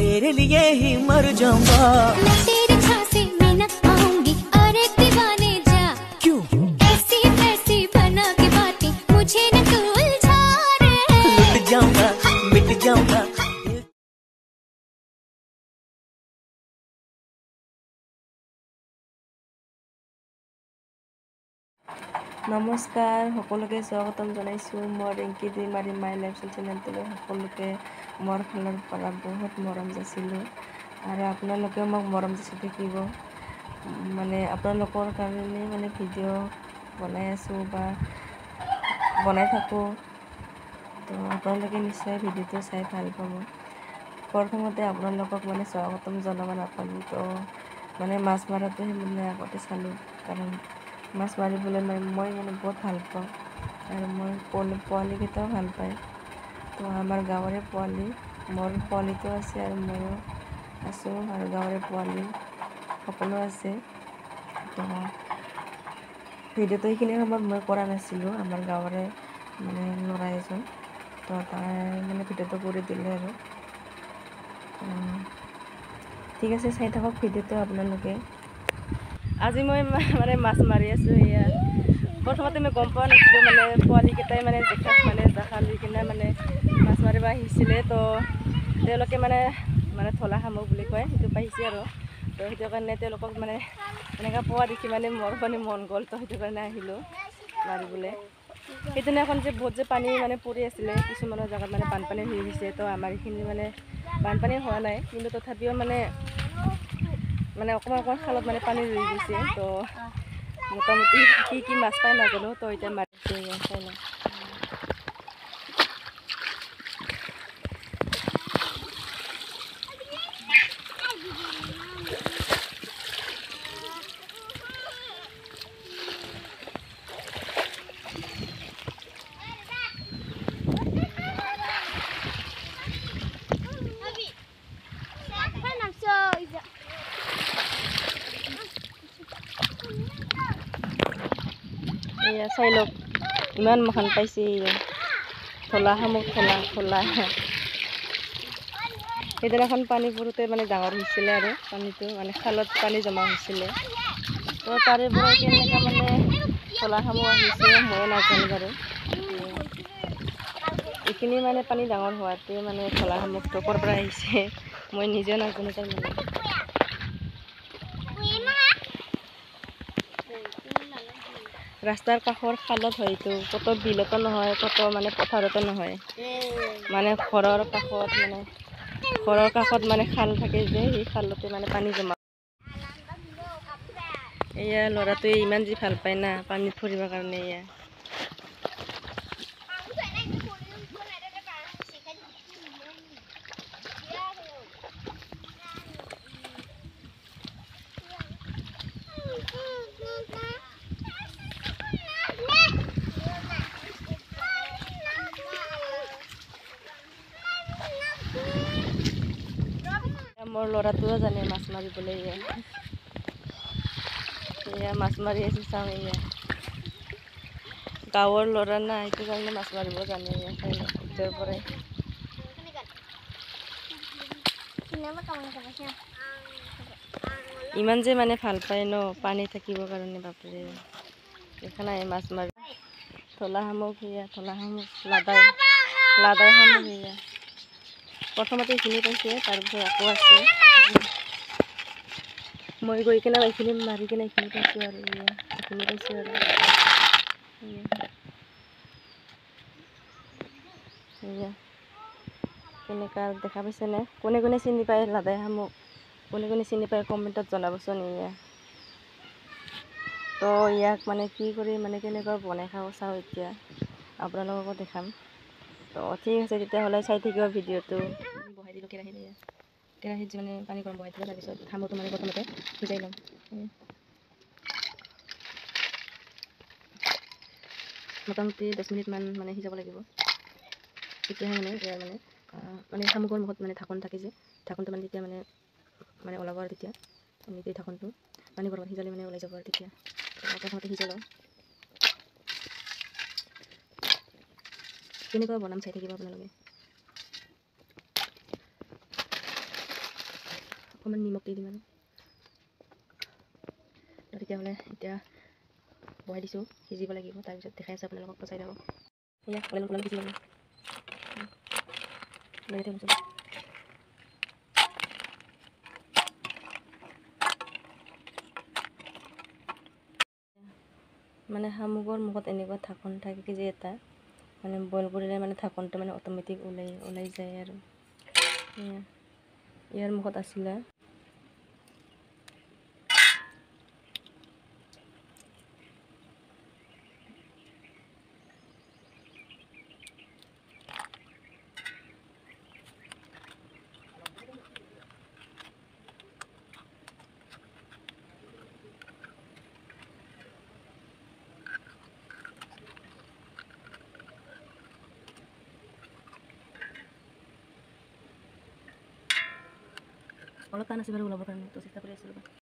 तेरे लिए ही मर जाऊंगा। मैं तेरे झांसे में न आऊंगी और एक दीवाने जा। क्यों ऐसी तैसी बना के बातें मुझे न तू उलझा रे। लुट जाऊंगा मिट जाऊंगा। নমস্কাৰ সকলোকে স্বাগতম জনাইছোঁ মোৰ ৰিংকি দিমাৰী মাই লাইফষ্টাইল চেনেলটোলৈ। সকলোকে মোৰ ফালৰ পৰা বহুত মৰম যাচিলোঁ আৰু আপোনালোকেও মোক মৰম যাচি থাকিব। মানে আপোনালোকৰ কাৰণে মানে ভিডিঅ' বনাই আছোঁ বা বনাই থাকোঁ, তো আপোনালোকে নিশ্চয় ভিডিঅ'টো চাই ভাল পাব। প্ৰথমতে আপোনালোকক মানে স্বাগতম জনাব নাপালোঁ, তো মানে মাছ মাৰাটোহে মানে আগতে চালোঁ, কাৰণ মাছ মাৰিবলৈ মই মানে বহুত ভাল পাওঁ আৰু মই পোৱালিকেইটাও ভাল পায়। তো আমাৰ গাঁৱৰে পোৱালি, মোৰ পোৱালিটো আছে আৰু ময়ো আছোঁ আৰু গাঁৱৰে পোৱালি সকলো আছে। তো ভিডিঅ'টো এইখিনি সময়ত মই কৰা নাছিলোঁ, আমাৰ গাঁৱৰে মানে ল'ৰা এজন, তো তাই মানে ভিডিঅ'টো কৰি দিলে আৰু। ঠিক আছে, চাই থাকক ভিডিঅ'টো আপোনালোকে। আজি মই মানে মাছ মাৰি আছোঁ। এয়া প্ৰথমতে মই গম পোৱা নাছিলোঁ, মানে পোৱালিকেইটাই মানে জাখা লৈ কিনে মানে মাছ মাৰিব আহিছিলে। তো তেওঁলোকে মানে ঢলা শামুক বুলি কয়, সেইটো পাইছে আৰু। তো সেইটো কাৰণে তেওঁলোকক মানে এনেকৈ পোৱা দেখি মানে মোৰ মানে মন গ'ল, তো সেইটো কাৰণে আহিলোঁ মাৰিবলৈ। সেইদিনাখন যে বহুত যে পানী মানে পৰি আছিলে, কিছুমানৰ জেগাত মানে বানপানী হৈ গৈছে। তো আমাৰ এইখিনি মানে বানপানী হোৱা নাই, কিন্তু তথাপিও মানে অকণমান খালত মানে পানী ৰৈ গৈছে। তো মোটামুটি কি মাছ পাই নাজানো, তো এতিয়া মাৰিছে চাই লওঁ। এয়া চাই লওক, ইমান মাখান পাইছে ঢলা শামুক, ঢলা। সেইদিনাখন পানী পৰোঁতে মানে ডাঙৰ হৈছিলে আৰু পানীটো, মানে খালত পানী জমা হৈছিলে। তো তাৰে পৰা কেনেকৈ মানে ঢলা শামুক আহিছে ময়ো নাজানো বাৰু। এইখিনি মানে পানী ডাঙৰ হোৱাতে মানে ঢলা শামুকটো ক'ৰ পৰা আহিছে মই নিজেও নাজানো তাৰমানে। ৰাস্তাৰ কাষৰ খালত হয়তো, কত বিলতো নহয়, কত মানে পথাৰতো নহয়, মানে ঘৰৰ কাষত মানে খাল থাকে যে, সেই খালতে মানে পানী জমা। এয়া ল'ৰাটোৱে ইমান যি ভাল পায় না পানীত ফুৰিবৰ কাৰণে। এয়া মোৰ ল'ৰাটোও জানে মাছ মাৰিবলৈ। এয়া মাছ মাৰি আছে, চাওঁ। এয়া গাঁৱৰ ল'ৰা না, সেইটো কাৰণে মাছ মাৰিব জানে। এয়া চাই লওক, উচ্চৰ পৰাই ইমান যে মানে ভাল পায় ন পানী থাকিবৰ কাৰণে, বাপৰে। দেখা নাই মাছ মাৰি ঢলা শামুক, সেয়া ঢলা শামুক, লাদাই শামুক। সেয়া প্ৰথমতে এইখিনি পাইছে, তাৰপিছত আকৌ আছে। মই গৈ কিনে এইখিনি মাৰি কিনে এইখিনি পাইছোঁ আৰু। এইখিনি পাইছোঁ আৰু। কেনেকুৱা দেখা পাইছেনে? কোনে কোনে চিনি পায় লাদাই শামুক, কোনে কোনে চিনি পায় কমেণ্টত জনাবচোন। তো ইয়াক মানে কি কৰি মানে কেনেকৈ বনাই খাব চাওঁ, এতিয়া আপোনালোককো দেখাম। তো ঠিক আছে, তেতিয়াহ'লে চাই থাকিব ভিডিঅ'টো। বহাই দিলোঁ কেৰাহীত মানে পানী গৰম বহাই দিলোঁ, তাৰপিছত শামুকটো মানে প্ৰথমতে সিজাই ল'ম। মোটামুটি 10 মিনিটমান মানে সিজাব লাগিব, তেতিয়াহে মানে ইয়াৰ মানে শামুকৰ মুখত মানে ঢাকন থাকে যে, ঢাকনটো মানে তেতিয়া মানে ওলাব আৰু। তেতিয়া এনেকৈ ঢাকনটো পানী গৰমত সিজালে মানে ওলাই যাব আৰু। তেতিয়া প্ৰথমতে সিজাই লওঁ। কেনেকুৱা বনাম চাই থাকিব আপোনালোকে। অকণমান নিমখ দি দিম আৰু তেতিয়াহ'লে এতিয়া বহাই দিছোঁ সিজিব লাগিব তাৰপিছত দেখাই আছোঁ আপোনালোকক পচাই থাকক এয়া আপোনালোক সিজি ল'ব মানে শামুকৰ মুখত এনেকুৱা ঢাকন থাকে যে এটা মানে বইল কৰিলে মানে ঢাকনটো মানে অট'মেটিক ওলাই যায় আৰু ইয়াৰ মুখত আছিলে অলপ টান আছে বাৰু ওলাবৰ কাৰণে তো চেষ্টা কৰি আছোঁ ৰ'বা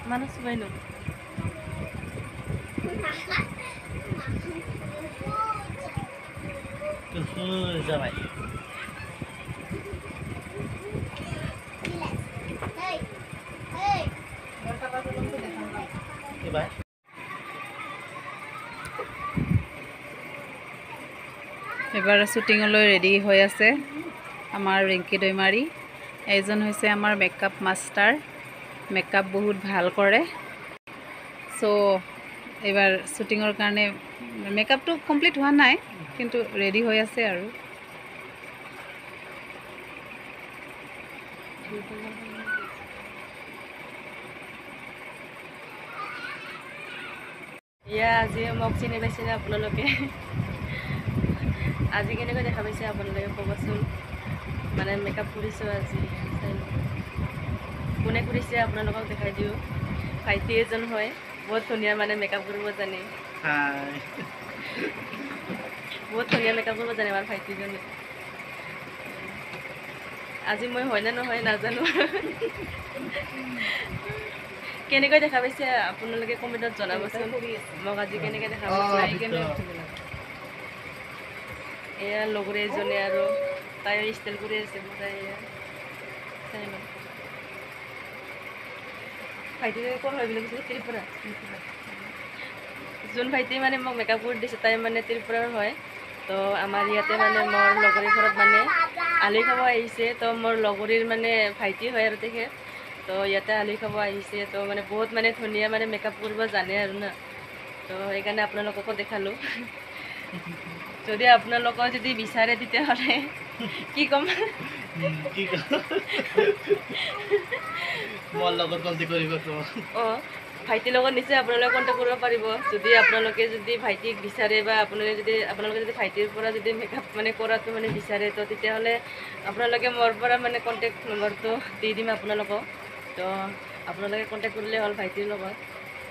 Mana sebaik lu? Sampai. Coba. এবাৰ শ্বুটিঙলৈ ৰেডি হৈ আছে আমাৰ ৰিংকি দৈমাৰী এইজন হৈছে আমাৰ মেকআপ মাষ্টাৰ মেকআপ বহুত ভাল কৰে সো এবাৰ শ্বুটিঙৰ কাৰণে মেকআপটো কমপ্লিট হোৱা নাই কিন্তু ৰেডি হৈ আছে আৰু ইয়া আজি মোক চিনি পাইছেনে আপোনালোকে আজি কেনেকৈ দেখা পাইছে আপোনালোকে ক'বচোন মানে মেকআপ কৰিছোঁ আজি কোনে কৰিছে আপোনালোকক দেখাই দিওঁ ভাইটি এজন হয় বহুত ধুনীয়া মানে মেকআপ কৰিব জানে বহুত ধুনীয়া মেকআপ কৰিব জানে আমাৰ ভাইটিজনে আজি মই হয় নে নহয় নাজানো কেনেকৈ দেখা পাইছে আপোনালোকে কমেণ্টত জনাবচোন মোক আজি কেনেকৈ দেখা পাইছে এয়া লগৰে এজনী আৰু তাই ষ্টাইল কৰি আছে তাই চাই লওঁ ভাইটি ক'ত হয় বুলি কৈছে ত্ৰিপুৰা যোন ভাইটি মানে মোক মেকআপ কৰি দিছে তাই মানে ত্ৰিপুৰাৰ হয় তো আমাৰ ইয়াতে মানে মোৰ লগৰীৰ ঘৰত মানে আলহী খাব আহিছে তো মোৰ লগৰীৰ মানে ভাইটি হয় আৰু তেখেত তো ইয়াতে আলহী খাব আহিছে তো মানে বহুত মানে ধুনীয়া মানে মেকআপ কৰিব জানে আৰু না তো সেইকাৰণে আপোনালোককো দেখালোঁ যদি আপোনালোকৰ যদি বিচাৰে তেতিয়াহ'লে কি ক'ম অঁ ভাইটিৰ লগত নিশ্চয় আপোনালোকে কণ্টেক্ট কৰিব পাৰিব যদি আপোনালোকে যদি ভাইটিক বিচাৰে বা আপোনালোকে যদি ভাইটিৰ পৰা যদি মেকআপ মানে কৰাটো মানে বিচাৰে তো তেতিয়াহ'লে আপোনালোকে মোৰ পৰা মানে কণ্টেক্ট নম্বৰটো দি দিম আপোনালোকক তো আপোনালোকে কণ্টেক্ট কৰিলে হ'ল ভাইটিৰ লগত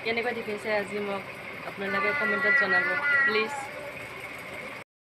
কেনেকুৱা দেখাইছে আজি মোক আপোনালোকে কমেণ্টত জনাব প্লিজ